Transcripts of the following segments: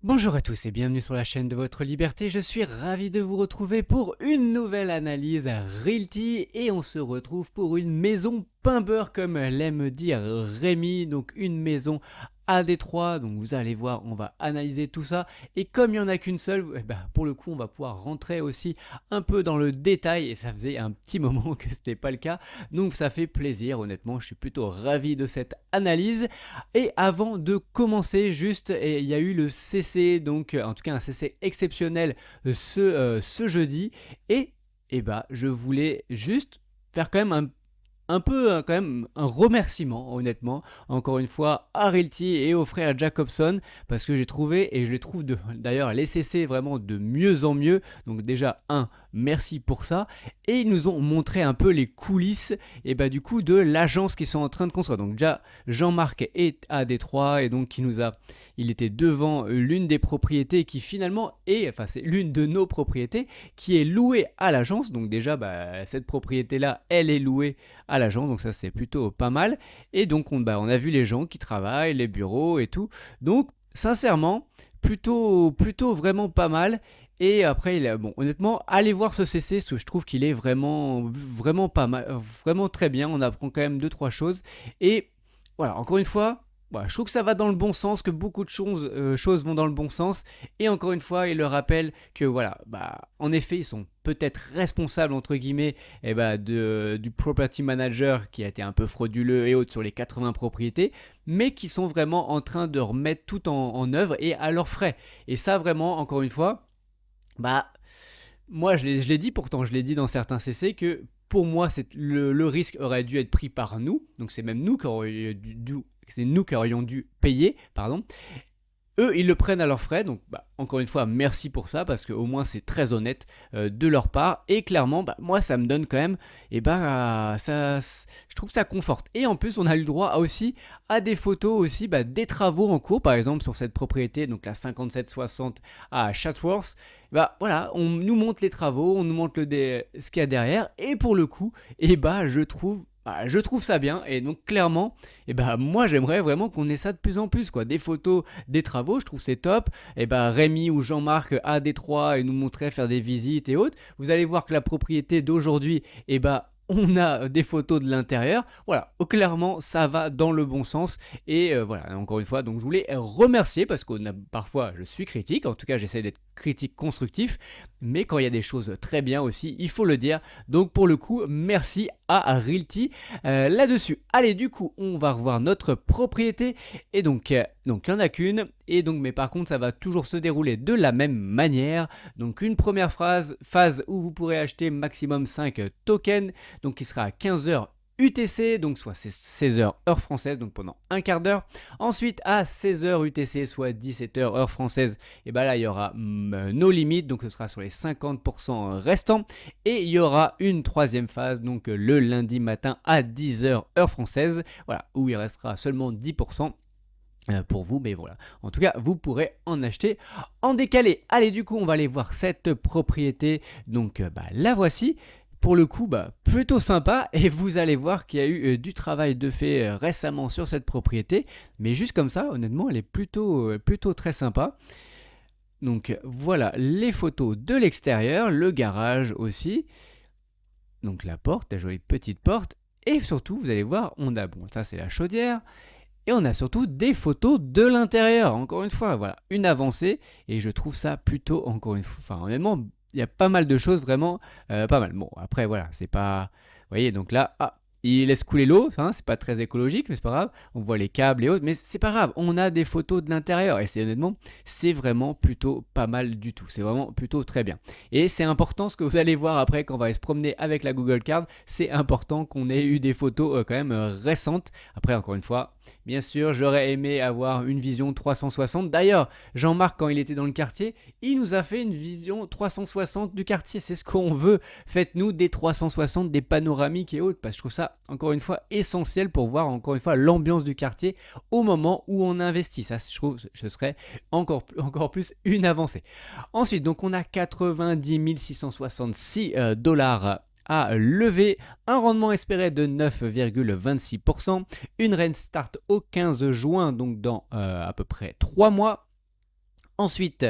Bonjour à tous et bienvenue sur la chaîne de votre liberté, je suis ravi de vous retrouver pour une nouvelle analyse à Realty et on se retrouve pour une maison pain beurre comme l'aime dire Rémi, donc une maison à Détroit, donc vous allez voir on va analyser tout ça et comme il n'y en a qu'une seule, eh ben, pour le coup on va pouvoir rentrer aussi un peu dans le détail et ça faisait un petit moment que ce n'était pas le cas, donc ça fait plaisir honnêtement, je suis plutôt ravi de cette analyse. Et avant de commencer, juste, il y a eu le CC, donc en tout cas un CC exceptionnel ce jeudi. Et je voulais juste faire quand même un peu quand même un remerciement honnêtement encore une fois à Realty et au frère Jacobson parce que j'ai trouvé et je les trouve d'ailleurs les CC vraiment de mieux en mieux, donc déjà merci pour ça, et ils nous ont montré un peu les coulisses et du coup de l'agence qu'ils sont en train de construire. Donc déjà Jean-Marc est à Détroit et donc il était devant l'une des propriétés qui finalement c'est l'une de nos propriétés qui est louée à l'agence. Donc déjà cette propriété là elle est louée à l'agence, donc ça c'est plutôt pas mal. Et donc on a vu les gens qui travaillent, les bureaux et tout. Donc sincèrement, plutôt vraiment pas mal. Et après, bon, honnêtement, allez voir ce CC, parce que je trouve qu'il est vraiment pas mal, vraiment très bien. On apprend quand même deux trois choses. Et voilà, encore une fois, voilà, je trouve que ça va dans le bon sens, que beaucoup de choses vont dans le bon sens. Et encore une fois, il leur rappelle que voilà, en effet, ils sont peut-être responsables entre guillemets du property manager qui a été un peu frauduleux et autres sur les 80 propriétés, mais qui sont vraiment en train de remettre tout en œuvre et à leurs frais. Et ça vraiment, encore une fois, moi, je l'ai dit pourtant, je l'ai dit dans certains CC que pour moi, le risque aurait dû être pris par nous. Donc c'est même nous qui aurions dû payer, pardon. Eux, ils le prennent à leurs frais, donc encore une fois, merci pour ça, parce qu'au moins c'est très honnête de leur part, et clairement, moi ça me donne quand même, je trouve ça conforte. Et en plus, on a eu le droit aussi à des photos aussi des travaux en cours, par exemple sur cette propriété, donc la 5760 à Chatsworth, voilà, on nous montre les travaux, on nous montre ce qu'il y a derrière, et pour le coup, je trouve ça bien, et donc clairement, moi j'aimerais vraiment qu'on ait ça de plus en plus, quoi. Des photos des travaux, je trouve c'est top. Rémi ou Jean-Marc à Détroit et nous montrer faire des visites et autres. Vous allez voir que la propriété d'aujourd'hui, on a des photos de l'intérieur. Voilà, clairement, ça va dans le bon sens. Et voilà, encore une fois, donc je voulais remercier parce que parfois je suis critique, en tout cas j'essaie d'être critique constructif, mais quand il y a des choses très bien aussi, il faut le dire. Donc pour le coup, merci à Realty là-dessus. Allez, du coup, on va revoir notre propriété. Et donc il n'y en a qu'une. Et donc, mais par contre, ça va toujours se dérouler de la même manière. Donc une première phase où vous pourrez acheter maximum 5 tokens, donc qui sera à 15h UTC, donc soit 16h heure française, donc pendant un quart d'heure. Ensuite à 16h UTC, soit 17h heure française, et là il y aura nos limites, donc ce sera sur les 50% restants. Et il y aura une troisième phase, donc le lundi matin à 10h heure française, voilà, où il restera seulement 10% pour vous, mais voilà. En tout cas, vous pourrez en acheter en décalé. Allez, du coup, on va aller voir cette propriété. Donc, la voici. Pour le coup, plutôt sympa, et vous allez voir qu'il y a eu du travail de fait récemment sur cette propriété, mais juste comme ça, honnêtement, elle est plutôt très sympa. Donc voilà les photos de l'extérieur, le garage aussi, donc la porte, la jolie petite porte, et surtout, vous allez voir, ça c'est la chaudière, et on a surtout des photos de l'intérieur, encore une fois, voilà, une avancée, et je trouve ça plutôt, encore une fois, honnêtement, il y a pas mal de choses vraiment pas mal. Bon, après, voilà, c'est pas... Vous voyez, donc là, il laisse couler l'eau, c'est pas très écologique, mais c'est pas grave. On voit les câbles et autres, mais c'est pas grave, on a des photos de l'intérieur, et honnêtement, c'est vraiment plutôt pas mal du tout. C'est vraiment plutôt très bien. Et c'est important, ce que vous allez voir après quand on va aller se promener avec la Google Card, c'est important qu'on ait eu des photos quand même récentes. Après, encore une fois, bien sûr, j'aurais aimé avoir une vision 360. D'ailleurs, Jean-Marc, quand il était dans le quartier, il nous a fait une vision 360 du quartier. C'est ce qu'on veut. Faites-nous des 360, des panoramiques et autres, parce que je trouve ça, encore une fois, essentiel pour voir, encore une fois, l'ambiance du quartier au moment où on investit. Ça, je trouve, ce serait encore plus une avancée. Ensuite, donc, on a 90 666 dollars à lever, un rendement espéré de 9,26%, une rent start au 15 juin, donc dans à peu près 3 mois. Ensuite,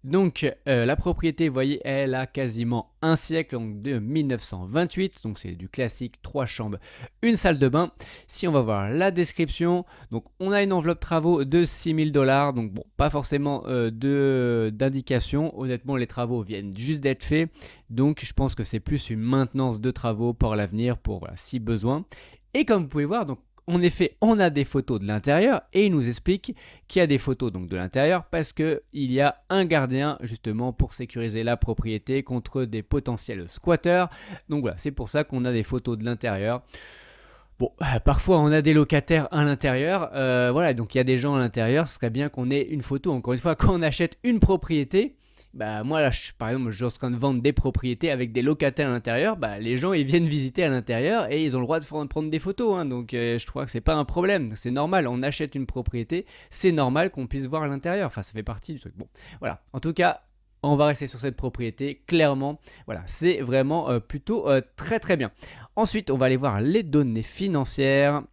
donc la propriété, vous voyez, elle a quasiment un siècle, donc de 1928, donc c'est du classique 3 chambres, une salle de bain. Si on va voir la description, donc on a une enveloppe travaux de 6 000 $, donc bon, pas forcément d'indication, honnêtement les travaux viennent juste d'être faits, donc je pense que c'est plus une maintenance de travaux pour l'avenir, pour voilà, si besoin. Et comme vous pouvez voir, donc en effet, on a des photos de l'intérieur et il nous explique qu'il y a des photos donc de l'intérieur parce qu'il y a un gardien justement pour sécuriser la propriété contre des potentiels squatteurs. Donc voilà, c'est pour ça qu'on a des photos de l'intérieur. Bon, parfois on a des locataires à l'intérieur, voilà, donc il y a des gens à l'intérieur, ce serait bien qu'on ait une photo. Encore une fois, quand on achète une propriété, bah moi là, par exemple, je suis en train de vendre des propriétés avec des locataires à l'intérieur, bah les gens ils viennent visiter à l'intérieur et ils ont le droit de prendre des photos, hein, donc je crois que c'est pas un problème, c'est normal, on achète une propriété, c'est normal qu'on puisse voir à l'intérieur, enfin ça fait partie du truc. Bon, voilà, en tout cas, on va rester sur cette propriété, clairement, voilà, c'est vraiment plutôt très très bien. Ensuite, on va aller voir les données financières.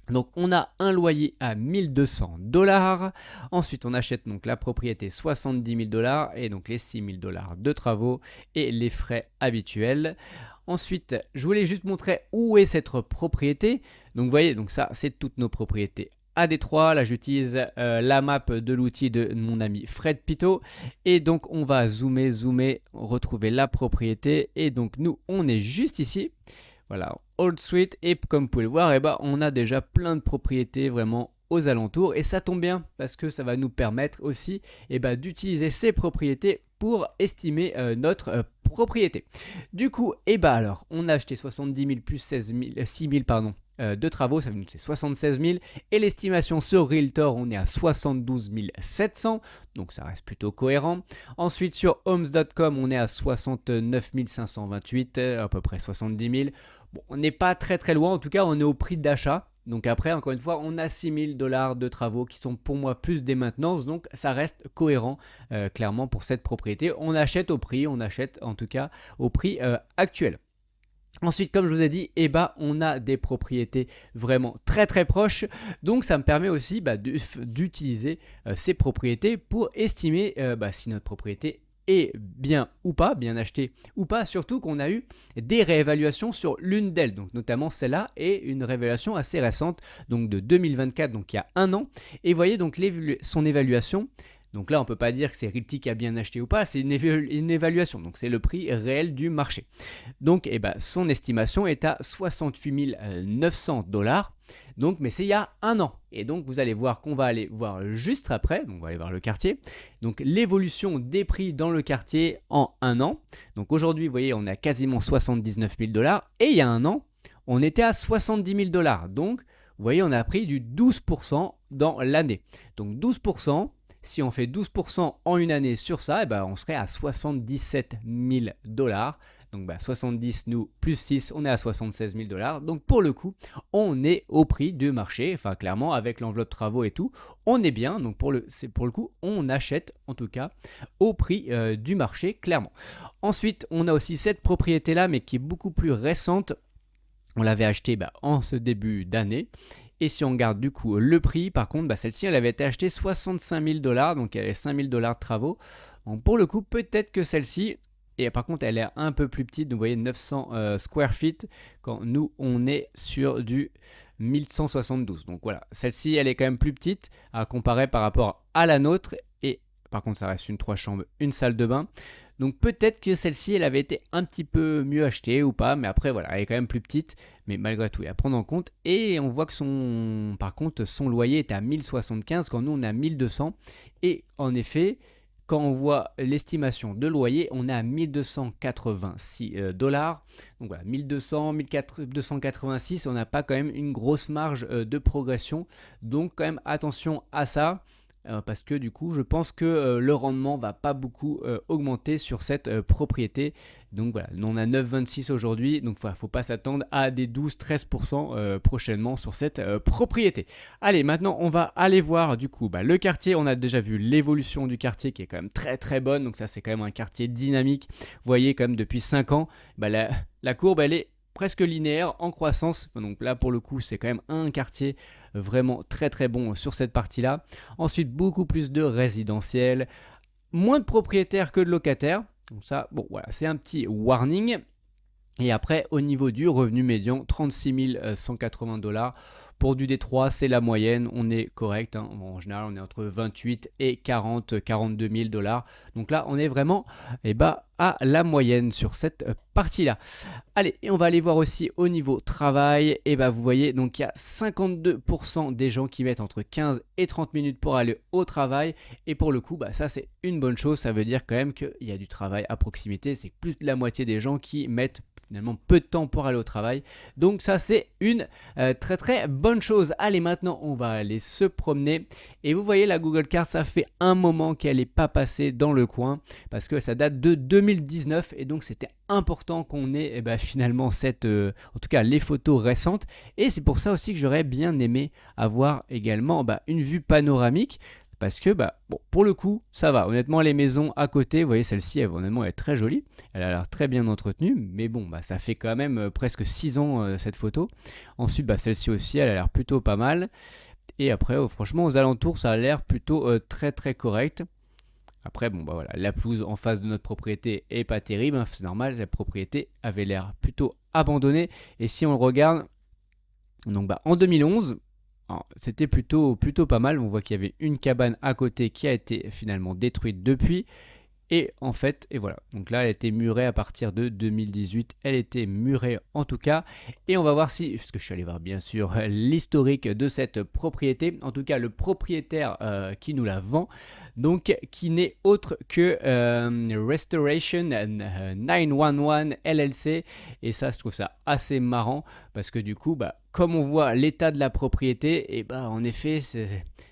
Donc on a un loyer à 1 200 $. Ensuite on achète donc la propriété 70 000 $ et donc les 6 000 $ de travaux et les frais habituels. Ensuite je voulais juste montrer où est cette propriété. Donc vous voyez, donc ça c'est toutes nos propriétés à Détroit. Là j'utilise la map de l'outil de mon ami Fred Pito. Et donc on va zoomer, retrouver la propriété. Et donc nous on est juste ici. Voilà, Old Street, et comme vous pouvez le voir, on a déjà plein de propriétés vraiment aux alentours, et ça tombe bien parce que ça va nous permettre aussi d'utiliser ces propriétés pour estimer notre propriété. Du coup, alors, on a acheté 70 000 plus 6 000 de travaux, ça va nous coûter 76 000, et l'estimation sur Realtor, on est à 72 700, donc ça reste plutôt cohérent. Ensuite sur homes.com, on est à 69 528, à peu près 70 000. Bon, on n'est pas très très loin, en tout cas on est au prix d'achat. Donc après, encore une fois, on a 6 000 $ de travaux qui sont pour moi plus des maintenances, donc ça reste cohérent clairement pour cette propriété. On achète au prix, on achète en tout cas au prix actuel. Ensuite, comme je vous ai dit, on a des propriétés vraiment très très proches, donc ça me permet aussi d'utiliser ces propriétés pour estimer si notre propriété est bien ou pas, bien achetée ou pas, surtout qu'on a eu des réévaluations sur l'une d'elles, donc notamment celle-là est une réévaluation assez récente, donc de 2024, donc il y a un an, et vous voyez donc son évaluation. Donc là, on ne peut pas dire que c'est Realty qui a bien acheté ou pas, c'est une évaluation, donc c'est le prix réel du marché. Donc son estimation est à 68 900 $, donc, mais c'est il y a un an. Et donc vous allez voir qu'on va aller voir juste après, donc on va aller voir le quartier, donc l'évolution des prix dans le quartier en un an. Donc aujourd'hui, vous voyez, on est à quasiment 79 000 $, et il y a un an, on était à 70 000 $. Donc vous voyez, on a pris du 12% dans l'année. Donc 12%. Si on fait 12% en une année sur ça, on serait à 77 000 $. Donc 70 nous plus 6, on est à 76 000 $. Donc pour le coup, on est au prix du marché. Enfin clairement, avec l'enveloppe travaux et tout, on est bien. Donc pour le coup, on achète en tout cas au prix du marché, clairement. Ensuite, on a aussi cette propriété-là, mais qui est beaucoup plus récente. On l'avait acheté en ce début d'année. Et si on regarde du coup le prix, par contre, celle-ci, elle avait été achetée 65 000 $, donc il y avait 5 000 $ de travaux. Donc pour le coup, peut-être que celle-ci, et par contre, elle est un peu plus petite, donc vous voyez 900 square feet, quand nous, on est sur du 1172. Donc voilà, celle-ci, elle est quand même plus petite à comparer par rapport à la nôtre. Et par contre, ça reste une 3 chambres, une salle de bain. Donc peut-être que celle-ci, elle avait été un petit peu mieux achetée ou pas, mais après voilà, elle est quand même plus petite, mais malgré tout, il y a à prendre en compte. Et on voit que par contre, son loyer est à 1075 quand nous on est à 1200. Et en effet, quand on voit l'estimation de loyer, on est à 1286 $. Donc voilà, 1200, 1286, on n'a pas quand même une grosse marge de progression. Donc quand même attention à ça. Parce que du coup je pense que le rendement va pas beaucoup augmenter sur cette propriété. Donc voilà, on a 9,26 aujourd'hui, donc faut pas s'attendre à des 12-13% prochainement sur cette propriété. Allez, maintenant on va aller voir du coup le quartier. On a déjà vu l'évolution du quartier qui est quand même très très bonne, donc ça c'est quand même un quartier dynamique. Vous voyez quand même depuis 5 ans, la courbe elle est presque linéaire en croissance. Donc là pour le coup c'est quand même un quartier vraiment très très bon sur cette partie-là. Ensuite beaucoup plus de résidentiels, moins de propriétaires que de locataires. Donc ça, bon voilà, c'est un petit warning. Et après, au niveau du revenu médian, 36 180 $. Pour du D3, c'est la moyenne, on est correct. Hein. En général, on est entre 28 et 42 000 $. Donc là, on est vraiment à la moyenne sur cette partie-là. Allez, et on va aller voir aussi au niveau travail. Et vous voyez, donc il y a 52% des gens qui mettent entre 15 et 30 minutes pour aller au travail. Et pour le coup, ça c'est une bonne chose. Ça veut dire quand même qu'il y a du travail à proximité. C'est plus de la moitié des gens qui mettent finalement peu de temps pour aller au travail. Donc ça c'est une très très bonne chose. Allez, maintenant on va aller se promener. Et vous voyez la Google Card, ça fait un moment qu'elle n'est pas passée dans le coin parce que ça date de 2019 et donc c'était important qu'on ait finalement en tout cas les photos récentes. Et c'est pour ça aussi que j'aurais bien aimé avoir également une vue panoramique. Parce que pour le coup ça va, honnêtement les maisons à côté, vous voyez celle-ci honnêtement elle est très jolie, elle a l'air très bien entretenue, mais bon ça fait quand même presque 6 ans cette photo. Ensuite celle-ci aussi elle a l'air plutôt pas mal, et après franchement aux alentours ça a l'air plutôt très très correct. Après voilà, la pelouse en face de notre propriété est pas terrible, hein, c'est normal, la propriété avait l'air plutôt abandonnée, et si on le regarde, donc en 2011, c'était plutôt pas mal. On voit qu'il y avait une cabane à côté qui a été finalement détruite depuis. Et en fait, et voilà. Donc là, elle a été murée à partir de 2018. Elle était murée en tout cas. Et on va voir si, parce que je suis allé voir bien sûr l'historique de cette propriété. En tout cas, le propriétaire qui nous la vend. Donc, qui n'est autre que Restoration 911 LLC. Et ça, je trouve ça assez marrant. Parce que du coup, comme on voit l'état de la propriété, et en effet,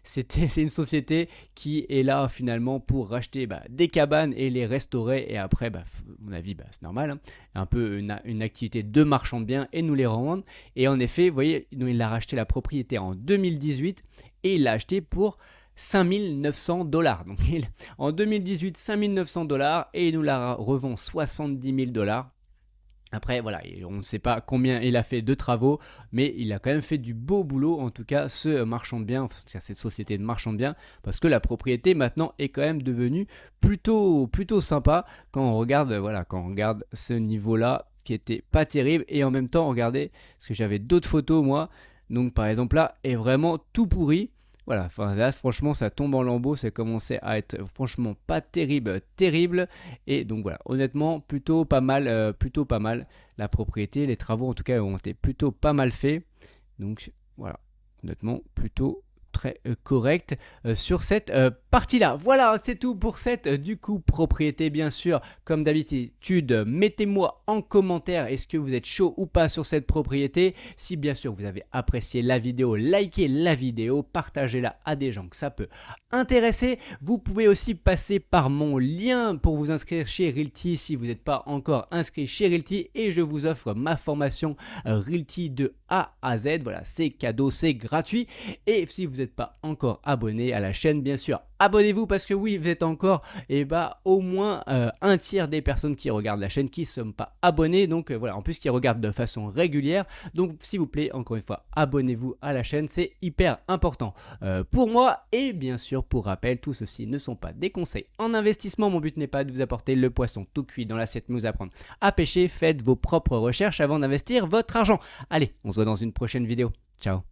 c'est une société qui est là finalement pour racheter des cabanes et les restaurer, et après à mon avis c'est normal, hein, un peu une activité de marchand de biens et nous les revendre. Et en effet vous voyez, il a racheté la propriété en 2018 et il l'a acheté pour 5 900 $. Donc en 2018 5 900 $ et il nous la revend 70 000 $. Après voilà, on ne sait pas combien il a fait de travaux, mais il a quand même fait du beau boulot, en tout cas ce marchand de biens, cette société de marchand de biens, parce que la propriété maintenant est quand même devenue plutôt sympa quand on regarde, ce niveau-là qui était pas terrible. Et en même temps, regardez, parce que j'avais d'autres photos moi, donc par exemple là est vraiment tout pourri. Voilà, là franchement ça tombe en lambeaux, ça commençait à être franchement pas terrible. Et donc voilà, honnêtement plutôt pas mal la propriété, les travaux en tout cas ont été plutôt pas mal faits. Donc voilà, honnêtement plutôt très correct sur cette partie-là. Voilà, c'est tout pour cette du coup propriété. Bien sûr, comme d'habitude, mettez-moi en commentaire est-ce que vous êtes chaud ou pas sur cette propriété. Si bien sûr vous avez apprécié la vidéo, likez la vidéo, partagez-la à des gens que ça peut intéresser. Vous pouvez aussi passer par mon lien pour vous inscrire chez Realty si vous n'êtes pas encore inscrit chez Realty, et je vous offre ma formation Realty de A à Z. Voilà, c'est cadeau, c'est gratuit. Et si vous n'êtes pas encore abonné à la chaîne, bien sûr, abonnez-vous, parce que oui, vous êtes encore au moins un tiers des personnes qui regardent la chaîne qui ne sont pas abonnées. Donc voilà, en plus qui regardent de façon régulière. Donc s'il vous plaît, encore une fois, abonnez-vous à la chaîne, c'est hyper important pour moi. Et bien sûr, pour rappel, tout ceci ne sont pas des conseils en investissement. Mon but n'est pas de vous apporter le poisson tout cuit dans l'assiette, mais vous apprendre à pêcher. Faites vos propres recherches avant d'investir votre argent. Allez, on se voit dans une prochaine vidéo. Ciao.